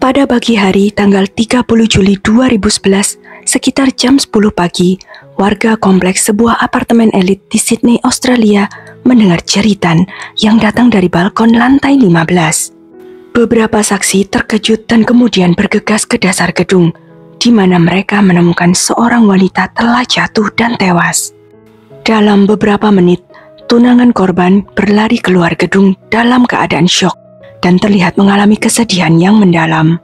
Pada pagi hari tanggal 30 Juli 2011, sekitar jam 10 pagi, warga kompleks sebuah apartemen elit di Sydney, Australia, mendengar jeritan yang datang dari balkon lantai 15. Beberapa saksi terkejut dan kemudian bergegas ke dasar gedung, di mana mereka menemukan seorang wanita telah jatuh dan tewas. Dalam beberapa menit, tunangan korban berlari keluar gedung dalam keadaan syok dan terlihat mengalami kesedihan yang mendalam.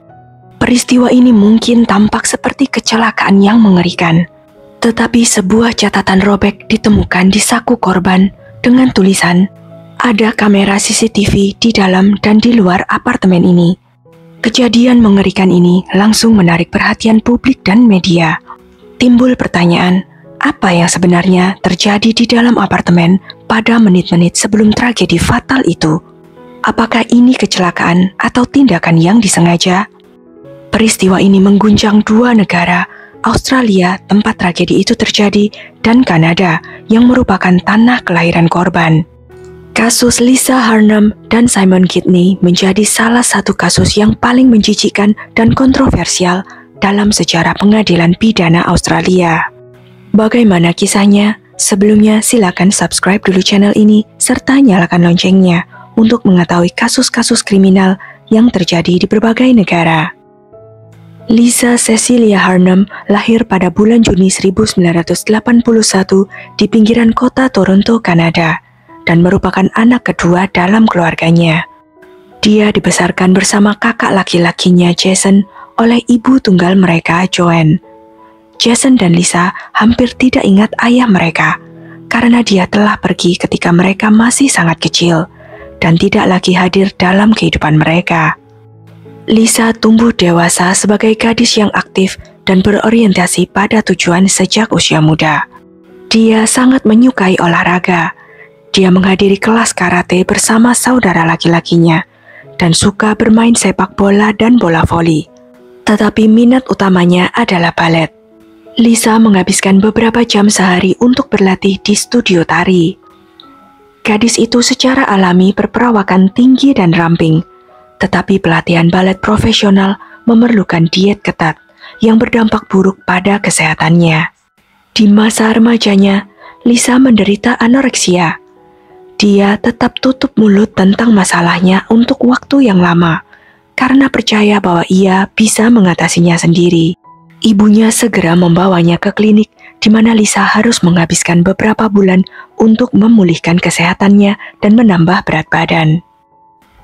Peristiwa ini mungkin tampak seperti kecelakaan yang mengerikan, tetapi sebuah catatan robek ditemukan di saku korban dengan tulisan, "Ada kamera CCTV di dalam dan di luar apartemen ini." Kejadian mengerikan ini langsung menarik perhatian publik dan media. Timbul pertanyaan, apa yang sebenarnya terjadi di dalam apartemen pada menit-menit sebelum tragedi fatal itu? Apakah ini kecelakaan atau tindakan yang disengaja? Peristiwa ini mengguncang dua negara, Australia tempat tragedi itu terjadi, dan Kanada yang merupakan tanah kelahiran korban. Kasus Lisa Harnum dan Simon Kidney menjadi salah satu kasus yang paling menjijikkan dan kontroversial dalam sejarah pengadilan pidana Australia. Bagaimana kisahnya? Sebelumnya silakan subscribe dulu channel ini serta nyalakan loncengnya untuk mengetahui kasus-kasus kriminal yang terjadi di berbagai negara. Lisa Cecilia Harnum lahir pada bulan Juni 1981 di pinggiran kota Toronto, Kanada, dan merupakan anak kedua dalam keluarganya. Dia dibesarkan bersama kakak laki-lakinya Jason oleh ibu tunggal mereka, Joanne. Jason dan Lisa hampir tidak ingat ayah mereka, karena dia telah pergi ketika mereka masih sangat kecil dan tidak lagi hadir dalam kehidupan mereka. Lisa tumbuh dewasa sebagai gadis yang aktif dan berorientasi pada tujuan sejak usia muda. Dia sangat menyukai olahraga. Dia menghadiri kelas karate bersama saudara laki-lakinya dan suka bermain sepak bola dan bola voli. Tetapi minat utamanya adalah balet. Lisa menghabiskan beberapa jam sehari untuk berlatih di studio tari. Gadis itu secara alami berperawakan tinggi dan ramping, tetapi pelatihan balet profesional memerlukan diet ketat yang berdampak buruk pada kesehatannya. Di masa remajanya, Lisa menderita anoreksia. Dia tetap tutup mulut tentang masalahnya untuk waktu yang lama, karena percaya bahwa ia bisa mengatasinya sendiri. Ibunya segera membawanya ke klinik di mana Lisa harus menghabiskan beberapa bulan untuk memulihkan kesehatannya dan menambah berat badan.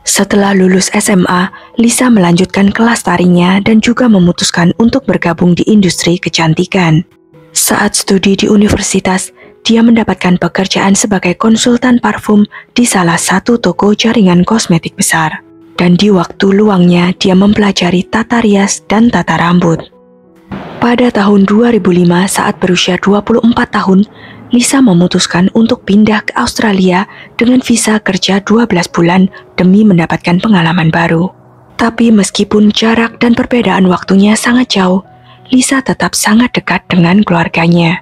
Setelah lulus SMA, Lisa melanjutkan kelas tarinya dan juga memutuskan untuk bergabung di industri kecantikan. Saat studi di universitas, dia mendapatkan pekerjaan sebagai konsultan parfum di salah satu toko jaringan kosmetik besar. Dan di waktu luangnya, dia mempelajari tata rias dan tata rambut. Pada tahun 2005, saat berusia 24 tahun, Lisa memutuskan untuk pindah ke Australia dengan visa kerja 12 bulan demi mendapatkan pengalaman baru. Tapi meskipun jarak dan perbedaan waktunya sangat jauh, Lisa tetap sangat dekat dengan keluarganya.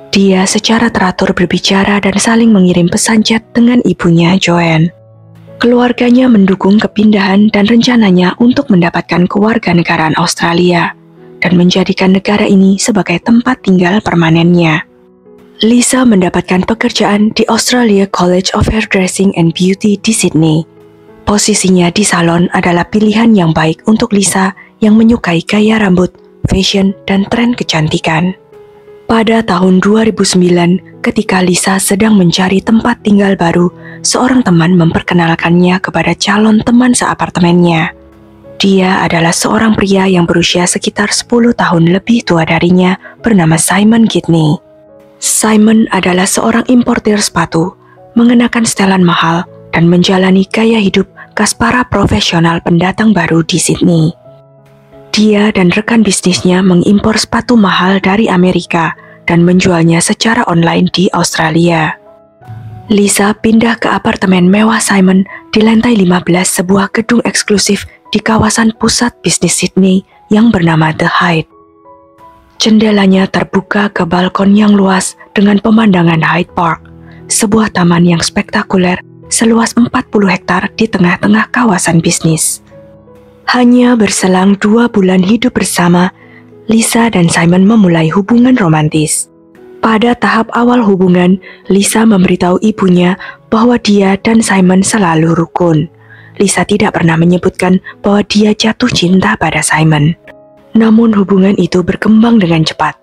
Dia secara teratur berbicara dan saling mengirim pesan chat dengan ibunya, Joanne. Keluarganya mendukung kepindahan dan rencananya untuk mendapatkan kewarganegaraan Australia dan menjadikan negara ini sebagai tempat tinggal permanennya. Lisa mendapatkan pekerjaan di Australia College of Hairdressing and Beauty di Sydney. Posisinya di salon adalah pilihan yang baik untuk Lisa yang menyukai gaya rambut, fashion, dan tren kecantikan. Pada tahun 2009, ketika Lisa sedang mencari tempat tinggal baru, seorang teman memperkenalkannya kepada calon teman seapartemennya. Dia adalah seorang pria yang berusia sekitar 10 tahun lebih tua darinya bernama Simon Kidney. Simon adalah seorang importir sepatu, mengenakan setelan mahal, dan menjalani gaya hidup khas para profesional pendatang baru di Sydney. Dia dan rekan bisnisnya mengimpor sepatu mahal dari Amerika dan menjualnya secara online di Australia. Lisa pindah ke apartemen mewah Simon di lantai 15 sebuah gedung eksklusif di kawasan pusat bisnis Sydney yang bernama The Hyde. Jendelanya terbuka ke balkon yang luas dengan pemandangan Hyde Park, sebuah taman yang spektakuler seluas 40 hektar di tengah-tengah kawasan bisnis. Hanya berselang 2 bulan hidup bersama, Lisa dan Simon memulai hubungan romantis. Pada tahap awal hubungan, Lisa memberitahu ibunya bahwa dia dan Simon selalu rukun. Lisa tidak pernah menyebutkan bahwa dia jatuh cinta pada Simon. Namun hubungan itu berkembang dengan cepat.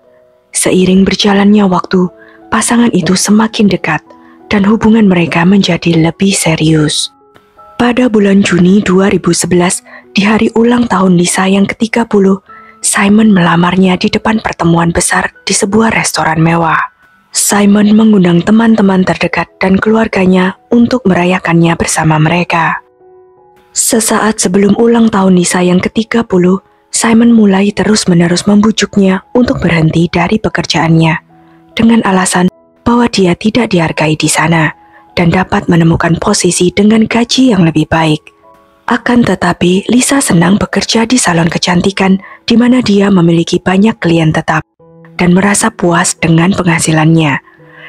Seiring berjalannya waktu, pasangan itu semakin dekat dan hubungan mereka menjadi lebih serius. Pada bulan Juni 2011, di hari ulang tahun Lisa yang ke-30, Simon melamarnya di depan pertemuan besar di sebuah restoran mewah. Simon mengundang teman-teman terdekat dan keluarganya untuk merayakannya bersama mereka. Sesaat sebelum ulang tahun Lisa yang ke-30, Simon mulai terus-menerus membujuknya untuk berhenti dari pekerjaannya, dengan alasan bahwa dia tidak dihargai di sana dan dapat menemukan posisi dengan gaji yang lebih baik. Akan tetapi, Lisa senang bekerja di salon kecantikan di mana dia memiliki banyak klien tetap dan merasa puas dengan penghasilannya,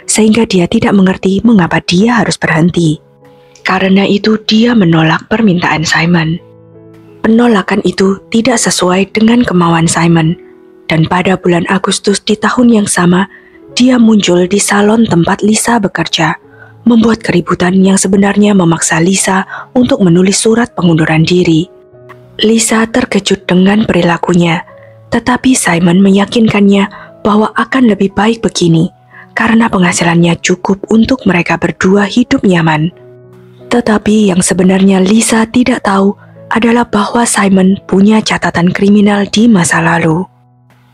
sehingga dia tidak mengerti mengapa dia harus berhenti. Karena itu, dia menolak permintaan Simon. Penolakan itu tidak sesuai dengan kemauan Simon, dan pada bulan Agustus di tahun yang sama, dia muncul di salon tempat Lisa bekerja, membuat keributan yang sebenarnya memaksa Lisa untuk menulis surat pengunduran diri. Lisa terkejut dengan perilakunya, tetapi Simon meyakinkannya bahwa akan lebih baik begini, karena penghasilannya cukup untuk mereka berdua hidup nyaman. Tetapi yang sebenarnya Lisa tidak tahu adalah bahwa Simon punya catatan kriminal di masa lalu.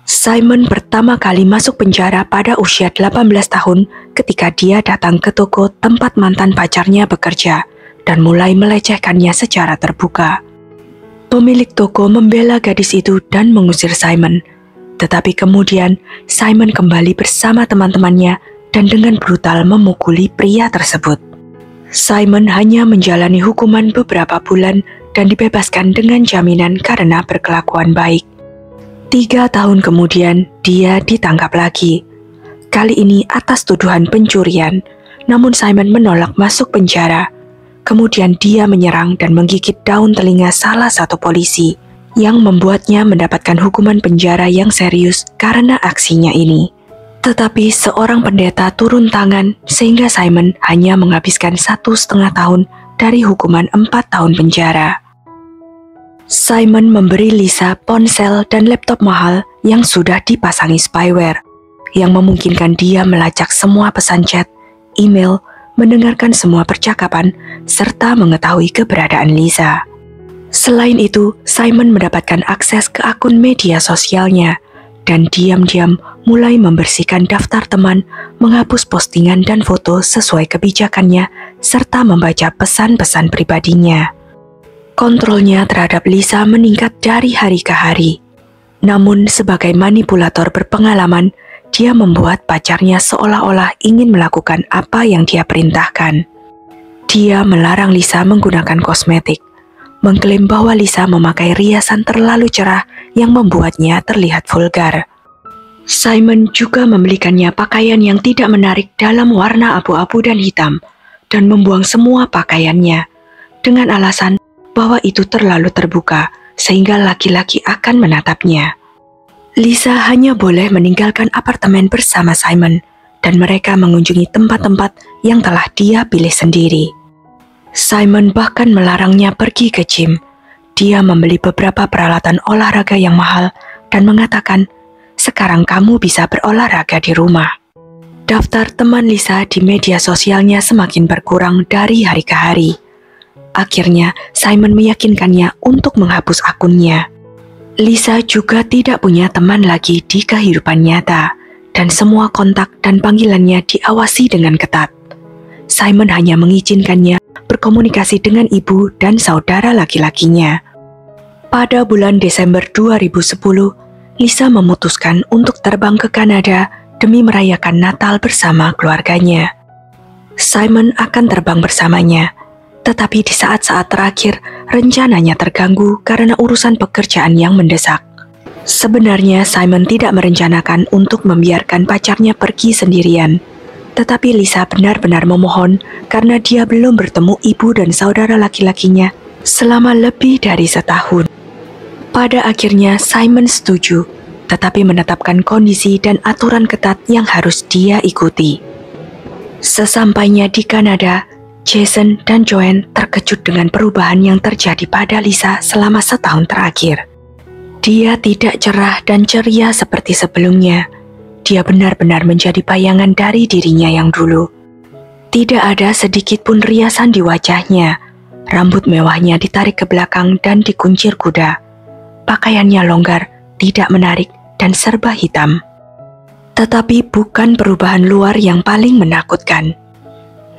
Simon pertama kali masuk penjara pada usia 18 tahun ketika dia datang ke toko tempat mantan pacarnya bekerja dan mulai melecehkannya secara terbuka. Pemilik toko membela gadis itu dan mengusir Simon, tetapi kemudian Simon kembali bersama teman-temannya dan dengan brutal memukuli pria tersebut. Simon hanya menjalani hukuman beberapa bulan dan dibebaskan dengan jaminan karena berkelakuan baik. 3 tahun kemudian, dia ditangkap lagi. Kali ini atas tuduhan pencurian, namun Simon menolak masuk penjara. Kemudian dia menyerang dan menggigit daun telinga salah satu polisi, yang membuatnya mendapatkan hukuman penjara yang serius karena aksinya ini. Tetapi seorang pendeta turun tangan sehingga Simon hanya menghabiskan 1,5 tahun dari hukuman 4 tahun penjara. Simon memberi Lisa ponsel dan laptop mahal yang sudah dipasangi spyware, yang memungkinkan dia melacak semua pesan chat, email, mendengarkan semua percakapan, serta mengetahui keberadaan Lisa. Selain itu, Simon mendapatkan akses ke akun media sosialnya, dan diam-diam mulai membersihkan daftar teman, menghapus postingan dan foto sesuai kebijakannya, serta membaca pesan-pesan pribadinya. Kontrolnya terhadap Lisa meningkat dari hari ke hari. Namun sebagai manipulator berpengalaman, dia membuat pacarnya seolah-olah ingin melakukan apa yang dia perintahkan. Dia melarang Lisa menggunakan kosmetik, mengklaim bahwa Lisa memakai riasan terlalu cerah yang membuatnya terlihat vulgar. Simon juga membelikannya pakaian yang tidak menarik dalam warna abu-abu dan hitam, dan membuang semua pakaiannya, dengan alasan bahwa itu terlalu terbuka sehingga laki-laki akan menatapnya. Lisa hanya boleh meninggalkan apartemen bersama Simon dan mereka mengunjungi tempat-tempat yang telah dia pilih sendiri. Simon bahkan melarangnya pergi ke gym. Dia membeli beberapa peralatan olahraga yang mahal dan mengatakan, "Sekarang kamu bisa berolahraga di rumah." Daftar teman Lisa di media sosialnya semakin berkurang dari hari ke hari. Akhirnya, Simon meyakinkannya untuk menghapus akunnya. Lisa juga tidak punya teman lagi di kehidupan nyata, dan semua kontak dan panggilannya diawasi dengan ketat. Simon hanya mengizinkannya berkomunikasi dengan ibu dan saudara laki-lakinya. Pada bulan Desember 2010, Lisa memutuskan untuk terbang ke Kanada demi merayakan Natal bersama keluarganya. Simon akan terbang bersamanya. Tetapi di saat-saat terakhir, rencananya terganggu karena urusan pekerjaan yang mendesak. Sebenarnya Simon tidak merencanakan untuk membiarkan pacarnya pergi sendirian. Tetapi Lisa benar-benar memohon karena dia belum bertemu ibu dan saudara laki-lakinya selama lebih dari setahun. Pada akhirnya Simon setuju, tetapi menetapkan kondisi dan aturan ketat yang harus dia ikuti. Sesampainya di Kanada, Jason dan Joanne terkejut dengan perubahan yang terjadi pada Lisa selama setahun terakhir. Dia tidak cerah dan ceria seperti sebelumnya. Dia benar-benar menjadi bayangan dari dirinya yang dulu. Tidak ada sedikit pun riasan di wajahnya. Rambut mewahnya ditarik ke belakang dan dikuncir kuda. Pakaiannya longgar, tidak menarik, dan serba hitam. Tetapi bukan perubahan luar yang paling menakutkan.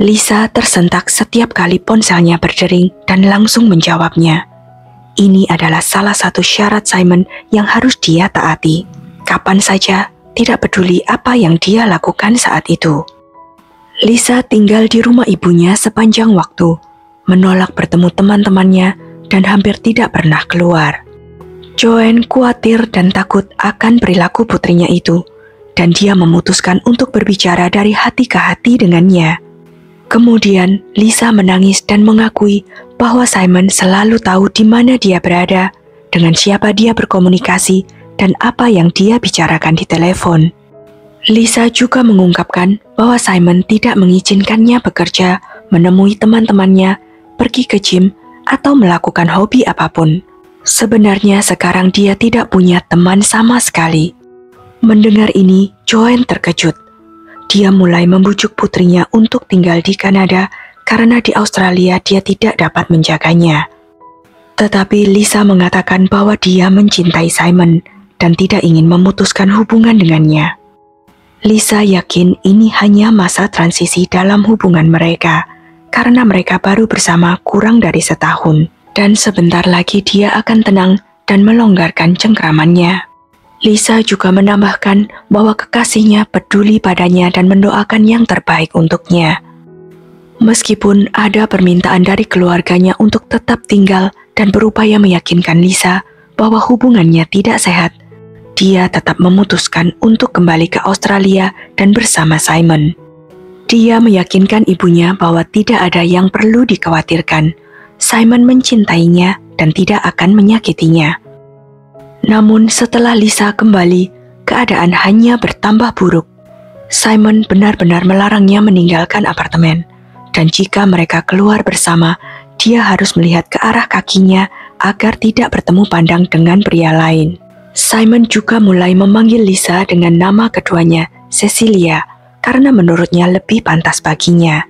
Lisa tersentak setiap kali ponselnya berdering dan langsung menjawabnya. Ini adalah salah satu syarat Simon yang harus dia taati. Kapan saja, tidak peduli apa yang dia lakukan saat itu. Lisa tinggal di rumah ibunya sepanjang waktu, menolak bertemu teman-temannya, dan hampir tidak pernah keluar. Joanne khawatir dan takut akan perilaku putrinya itu, dan dia memutuskan untuk berbicara dari hati ke hati dengannya. Kemudian, Lisa menangis dan mengakui bahwa Simon selalu tahu di mana dia berada, dengan siapa dia berkomunikasi, dan apa yang dia bicarakan di telepon. Lisa juga mengungkapkan bahwa Simon tidak mengizinkannya bekerja, menemui teman-temannya, pergi ke gym, atau melakukan hobi apapun. Sebenarnya sekarang dia tidak punya teman sama sekali. Mendengar ini, Joanne terkejut. Dia mulai membujuk putrinya untuk tinggal di Kanada karena di Australia dia tidak dapat menjaganya. Tetapi Lisa mengatakan bahwa dia mencintai Simon dan tidak ingin memutuskan hubungan dengannya. Lisa yakin ini hanya masa transisi dalam hubungan mereka karena mereka baru bersama kurang dari setahun. Dan sebentar lagi dia akan tenang dan melonggarkan cengkramannya. Lisa juga menambahkan bahwa kekasihnya peduli padanya dan mendoakan yang terbaik untuknya. Meskipun ada permintaan dari keluarganya untuk tetap tinggal dan berupaya meyakinkan Lisa bahwa hubungannya tidak sehat, dia tetap memutuskan untuk kembali ke Australia dan bersama Simon. Dia meyakinkan ibunya bahwa tidak ada yang perlu dikhawatirkan. Simon mencintainya dan tidak akan menyakitinya. Namun setelah Lisa kembali, keadaan hanya bertambah buruk. Simon benar-benar melarangnya meninggalkan apartemen, dan jika mereka keluar bersama, dia harus melihat ke arah kakinya agar tidak bertemu pandang dengan pria lain. Simon juga mulai memanggil Lisa dengan nama keduanya, Cecilia, karena menurutnya lebih pantas baginya.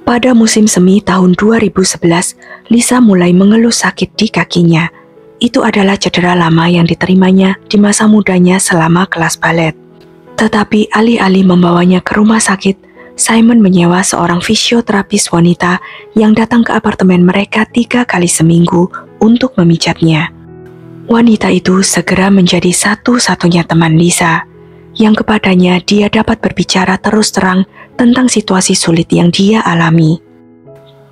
Pada musim semi tahun 2011, Lisa mulai mengeluh sakit di kakinya. Itu adalah cedera lama yang diterimanya di masa mudanya selama kelas balet. Tetapi alih-alih membawanya ke rumah sakit, Simon menyewa seorang fisioterapis wanita yang datang ke apartemen mereka 3 kali seminggu untuk memijatnya. Wanita itu segera menjadi satu-satunya teman Lisa, yang kepadanya dia dapat berbicara terus terang tentang situasi sulit yang dia alami.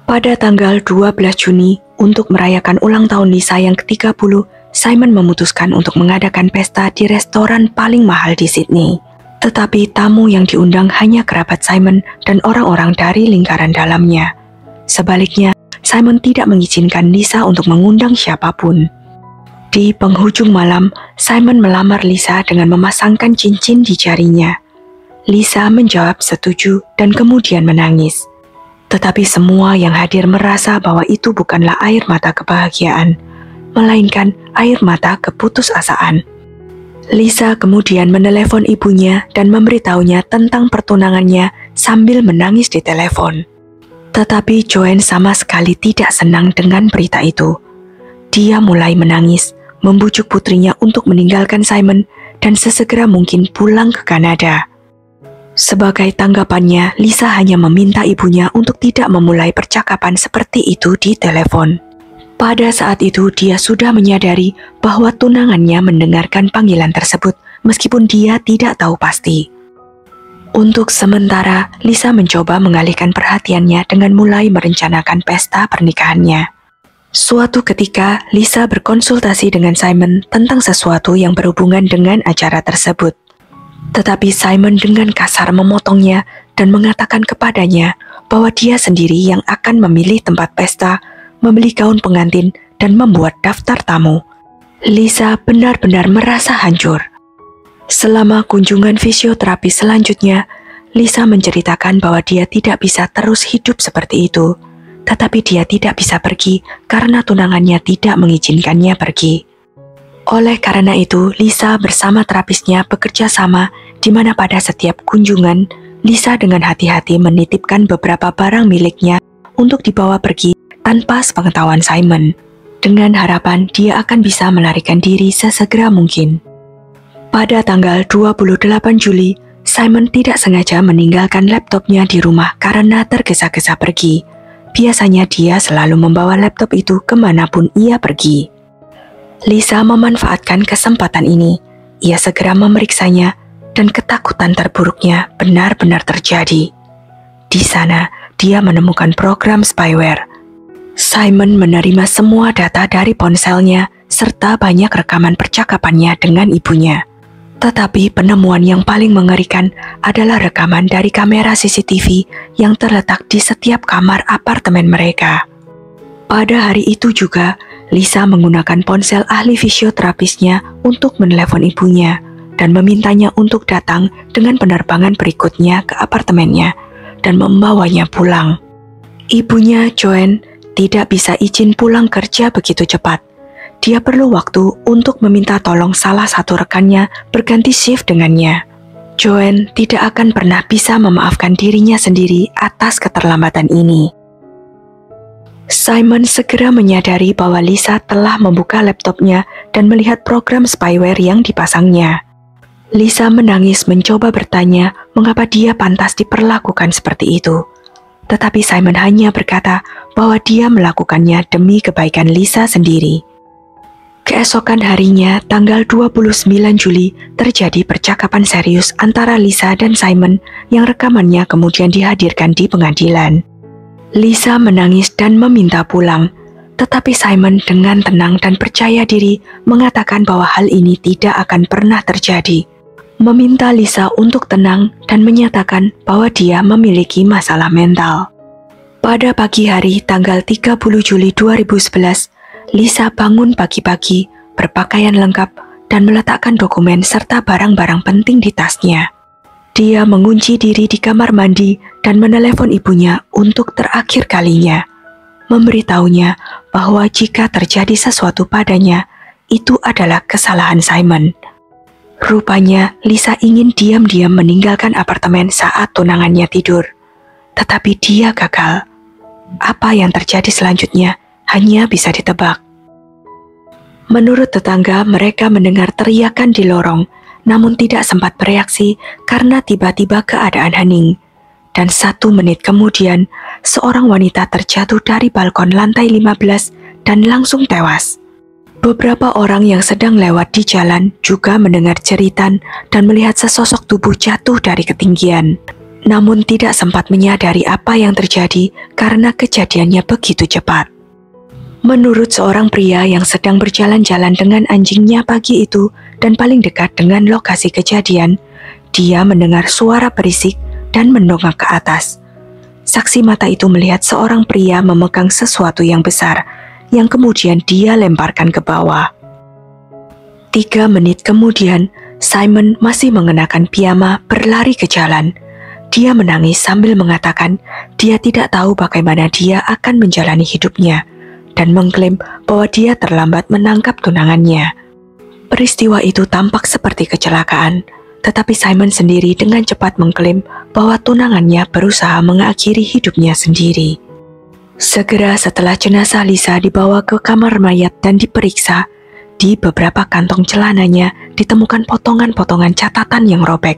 Pada tanggal 12 Juni, untuk merayakan ulang tahun Lisa yang ke-30, Simon memutuskan untuk mengadakan pesta di restoran paling mahal di Sydney. Tetapi tamu yang diundang hanya kerabat Simon dan orang-orang dari lingkaran dalamnya. Sebaliknya, Simon tidak mengizinkan Lisa untuk mengundang siapapun. Di penghujung malam, Simon melamar Lisa dengan memasangkan cincin di jarinya. Lisa menjawab setuju dan kemudian menangis. Tetapi semua yang hadir merasa bahwa itu bukanlah air mata kebahagiaan, melainkan air mata keputusasaan. Lisa kemudian menelepon ibunya dan memberitahunya tentang pertunangannya sambil menangis di telepon. Tetapi Joanne sama sekali tidak senang dengan berita itu. Dia mulai menangis, membujuk putrinya untuk meninggalkan Simon dan sesegera mungkin pulang ke Kanada. Sebagai tanggapannya, Lisa hanya meminta ibunya untuk tidak memulai percakapan seperti itu di telepon. Pada saat itu dia sudah menyadari bahwa tunangannya mendengarkan panggilan tersebut meskipun dia tidak tahu pasti. Untuk sementara, Lisa mencoba mengalihkan perhatiannya dengan mulai merencanakan pesta pernikahannya. Suatu ketika, Lisa berkonsultasi dengan Simon tentang sesuatu yang berhubungan dengan acara tersebut. Tetapi Simon dengan kasar memotongnya dan mengatakan kepadanya bahwa dia sendiri yang akan memilih tempat pesta, membeli gaun pengantin, dan membuat daftar tamu. Lisa benar-benar merasa hancur. Selama kunjungan fisioterapi selanjutnya, Lisa menceritakan bahwa dia tidak bisa terus hidup seperti itu, tetapi dia tidak bisa pergi karena tunangannya tidak mengizinkannya pergi. Oleh karena itu, Lisa bersama terapisnya bekerja sama, di mana pada setiap kunjungan, Lisa dengan hati-hati menitipkan beberapa barang miliknya untuk dibawa pergi tanpa sepengetahuan Simon, dengan harapan dia akan bisa melarikan diri sesegera mungkin. Pada tanggal 28 Juli, Simon tidak sengaja meninggalkan laptopnya di rumah karena tergesa-gesa pergi. Biasanya dia selalu membawa laptop itu kemanapun ia pergi. Lisa memanfaatkan kesempatan ini. Ia segera memeriksanya dan ketakutan terburuknya benar-benar terjadi. Di sana, dia menemukan program spyware. Simon menerima semua data dari ponselnya serta banyak rekaman percakapannya dengan ibunya. Tetapi penemuan yang paling mengerikan adalah rekaman dari kamera CCTV yang terletak di setiap kamar apartemen mereka. Pada hari itu juga, Lisa menggunakan ponsel ahli fisioterapisnya untuk menelepon ibunya dan memintanya untuk datang dengan penerbangan berikutnya ke apartemennya dan membawanya pulang. Ibunya, Joanne, tidak bisa izin pulang kerja begitu cepat. Dia perlu waktu untuk meminta tolong salah satu rekannya berganti shift dengannya. Joanne tidak akan pernah bisa memaafkan dirinya sendiri atas keterlambatan ini. Simon segera menyadari bahwa Lisa telah membuka laptopnya dan melihat program spyware yang dipasangnya. Lisa menangis mencoba bertanya mengapa dia pantas diperlakukan seperti itu. Tetapi Simon hanya berkata bahwa dia melakukannya demi kebaikan Lisa sendiri. Keesokan harinya, tanggal 29 Juli, terjadi percakapan serius antara Lisa dan Simon yang rekamannya kemudian dihadirkan di pengadilan. Lisa menangis dan meminta pulang, tetapi Simon dengan tenang dan percaya diri mengatakan bahwa hal ini tidak akan pernah terjadi. Meminta Lisa untuk tenang dan menyatakan bahwa dia memiliki masalah mental. Pada pagi hari tanggal 30 Juli 2011, Lisa bangun pagi-pagi, berpakaian lengkap, dan meletakkan dokumen serta barang-barang penting di tasnya. Dia mengunci diri di kamar mandi dan menelepon ibunya untuk terakhir kalinya, memberitahunya bahwa jika terjadi sesuatu padanya, itu adalah kesalahan Simon. Rupanya, Lisa ingin diam-diam meninggalkan apartemen saat tunangannya tidur. Tetapi dia gagal. Apa yang terjadi selanjutnya hanya bisa ditebak. Menurut tetangga, mereka mendengar teriakan di lorong, namun tidak sempat bereaksi karena tiba-tiba keadaan hening. Dan 1 menit kemudian, seorang wanita terjatuh dari balkon lantai 15 dan langsung tewas. Beberapa orang yang sedang lewat di jalan juga mendengar jeritan dan melihat sesosok tubuh jatuh dari ketinggian. Namun tidak sempat menyadari apa yang terjadi karena kejadiannya begitu cepat. Menurut seorang pria yang sedang berjalan-jalan dengan anjingnya pagi itu dan paling dekat dengan lokasi kejadian, dia mendengar suara berisik dan mendongak ke atas. Saksi mata itu melihat seorang pria memegang sesuatu yang besar, yang kemudian dia lemparkan ke bawah. 3 menit kemudian, Simon masih mengenakan piyama berlari ke jalan. Dia menangis sambil mengatakan dia tidak tahu bagaimana dia akan menjalani hidupnya dan mengklaim bahwa dia terlambat menangkap tunangannya. Peristiwa itu tampak seperti kecelakaan, tetapi Simon sendiri dengan cepat mengklaim bahwa tunangannya berusaha mengakhiri hidupnya sendiri. Segera setelah jenazah Lisa dibawa ke kamar mayat dan diperiksa, di beberapa kantong celananya ditemukan potongan-potongan catatan yang robek,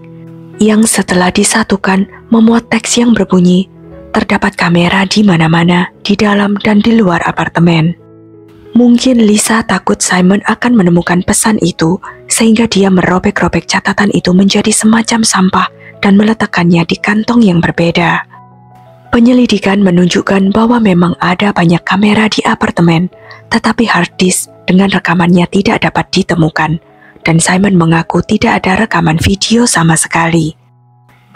yang setelah disatukan memuat teks yang berbunyi, terdapat kamera di mana-mana, di dalam dan di luar apartemen. Mungkin Lisa takut Simon akan menemukan pesan itu, sehingga dia merobek-robek catatan itu menjadi semacam sampah dan meletakkannya di kantong yang berbeda. Penyelidikan menunjukkan bahwa memang ada banyak kamera di apartemen, tetapi hard disk dengan rekamannya tidak dapat ditemukan, dan Simon mengaku tidak ada rekaman video sama sekali.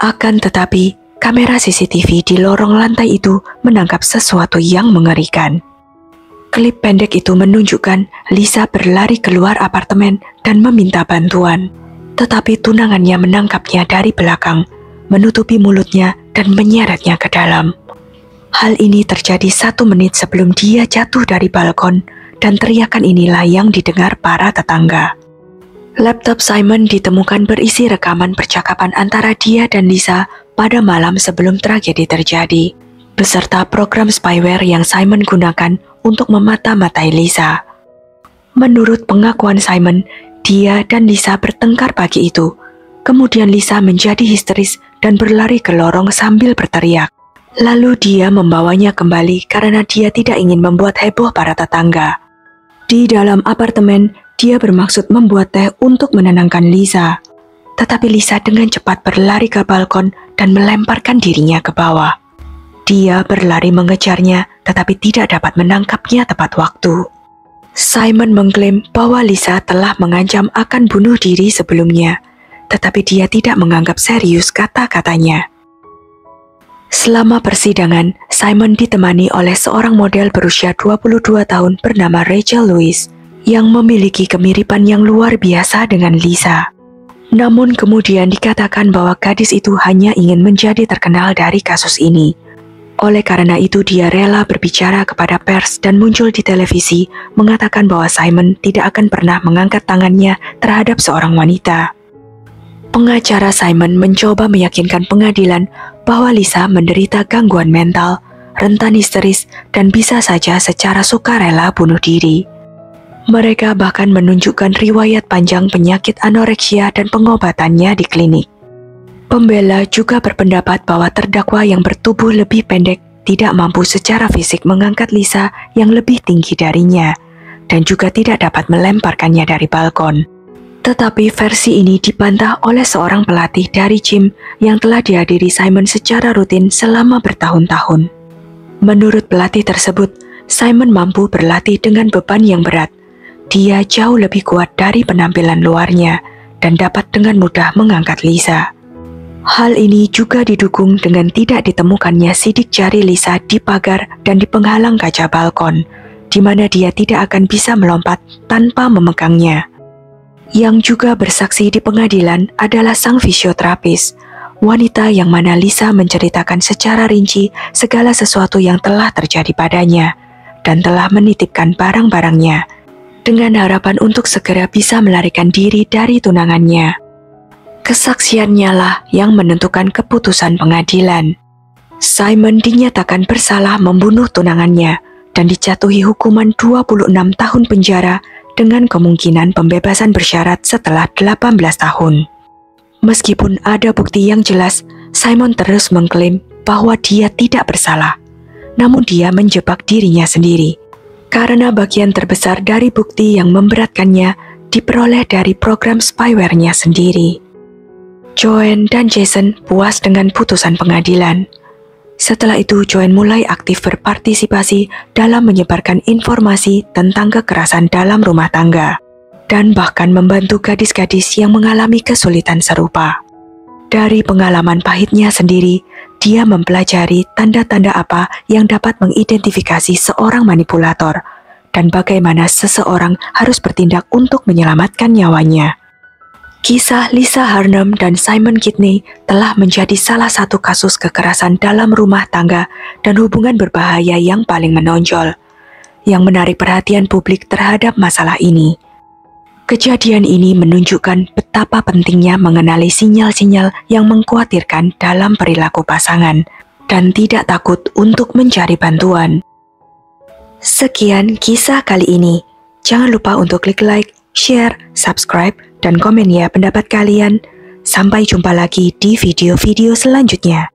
Akan tetapi, kamera CCTV di lorong lantai itu menangkap sesuatu yang mengerikan. Klip pendek itu menunjukkan Lisa berlari keluar apartemen dan meminta bantuan. Tetapi tunangannya menangkapnya dari belakang, menutupi mulutnya dan menyeretnya ke dalam. Hal ini terjadi 1 menit sebelum dia jatuh dari balkon, dan teriakan inilah yang didengar para tetangga. Laptop Simon ditemukan berisi rekaman percakapan antara dia dan Lisa pada malam sebelum tragedi terjadi, beserta program spyware yang Simon gunakan untuk memata-matai Lisa. Menurut pengakuan Simon, dia dan Lisa bertengkar pagi itu. Kemudian Lisa menjadi histeris dan berlari ke lorong sambil berteriak. Lalu dia membawanya kembali karena dia tidak ingin membuat heboh para tetangga. Di dalam apartemen, dia bermaksud membuat teh untuk menenangkan Lisa. Tetapi Lisa dengan cepat berlari ke balkon dan melemparkan dirinya ke bawah. Dia berlari mengejarnya, tetapi tidak dapat menangkapnya tepat waktu. Simon mengklaim bahwa Lisa telah mengancam akan bunuh diri sebelumnya, tetapi dia tidak menganggap serius kata-katanya. Selama persidangan, Simon ditemani oleh seorang model berusia 22 tahun bernama Rachel Lewis, yang memiliki kemiripan yang luar biasa dengan Lisa. Namun kemudian dikatakan bahwa gadis itu hanya ingin menjadi terkenal dari kasus ini. Oleh karena itu dia rela berbicara kepada pers dan muncul di televisi mengatakan bahwa Simon tidak akan pernah mengangkat tangannya terhadap seorang wanita. Pengacara Simon mencoba meyakinkan pengadilan bahwa Lisa menderita gangguan mental, rentan histeris, dan bisa saja secara sukarela bunuh diri. Mereka bahkan menunjukkan riwayat panjang penyakit anoreksia dan pengobatannya di klinik. Pembela juga berpendapat bahwa terdakwa yang bertubuh lebih pendek tidak mampu secara fisik mengangkat Lisa yang lebih tinggi darinya, dan juga tidak dapat melemparkannya dari balkon. Tetapi versi ini dibantah oleh seorang pelatih dari gym yang telah dihadiri Simon secara rutin selama bertahun-tahun. Menurut pelatih tersebut, Simon mampu berlatih dengan beban yang berat. Dia jauh lebih kuat dari penampilan luarnya dan dapat dengan mudah mengangkat Lisa. Hal ini juga didukung dengan tidak ditemukannya sidik jari Lisa di pagar dan di penghalang kaca balkon, di mana dia tidak akan bisa melompat tanpa memegangnya. Yang juga bersaksi di pengadilan adalah sang fisioterapis, wanita yang mana Lisa menceritakan secara rinci segala sesuatu yang telah terjadi padanya, dan telah menitipkan barang-barangnya, dengan harapan untuk segera bisa melarikan diri dari tunangannya. Kesaksiannya lah yang menentukan keputusan pengadilan. Simon dinyatakan bersalah membunuh tunangannya dan dijatuhi hukuman 26 tahun penjara dengan kemungkinan pembebasan bersyarat setelah 18 tahun. Meskipun ada bukti yang jelas, Simon terus mengklaim bahwa dia tidak bersalah. Namun dia menjebak dirinya sendiri, karena bagian terbesar dari bukti yang memberatkannya diperoleh dari program spyware-nya sendiri. Joanne dan Jason puas dengan putusan pengadilan. Setelah itu, Joanne mulai aktif berpartisipasi dalam menyebarkan informasi tentang kekerasan dalam rumah tangga, dan bahkan membantu gadis-gadis yang mengalami kesulitan serupa. Dari pengalaman pahitnya sendiri, dia mempelajari tanda-tanda apa yang dapat mengidentifikasi seorang manipulator, dan bagaimana seseorang harus bertindak untuk menyelamatkan nyawanya. Kisah Lisa Harnum dan Simon Kidney telah menjadi salah satu kasus kekerasan dalam rumah tangga dan hubungan berbahaya yang paling menonjol, yang menarik perhatian publik terhadap masalah ini. Kejadian ini menunjukkan betapa pentingnya mengenali sinyal-sinyal yang mengkhawatirkan dalam perilaku pasangan, dan tidak takut untuk mencari bantuan. Sekian kisah kali ini. Jangan lupa untuk klik like, share, subscribe, dan komen ya pendapat kalian. Sampai jumpa lagi di video-video selanjutnya.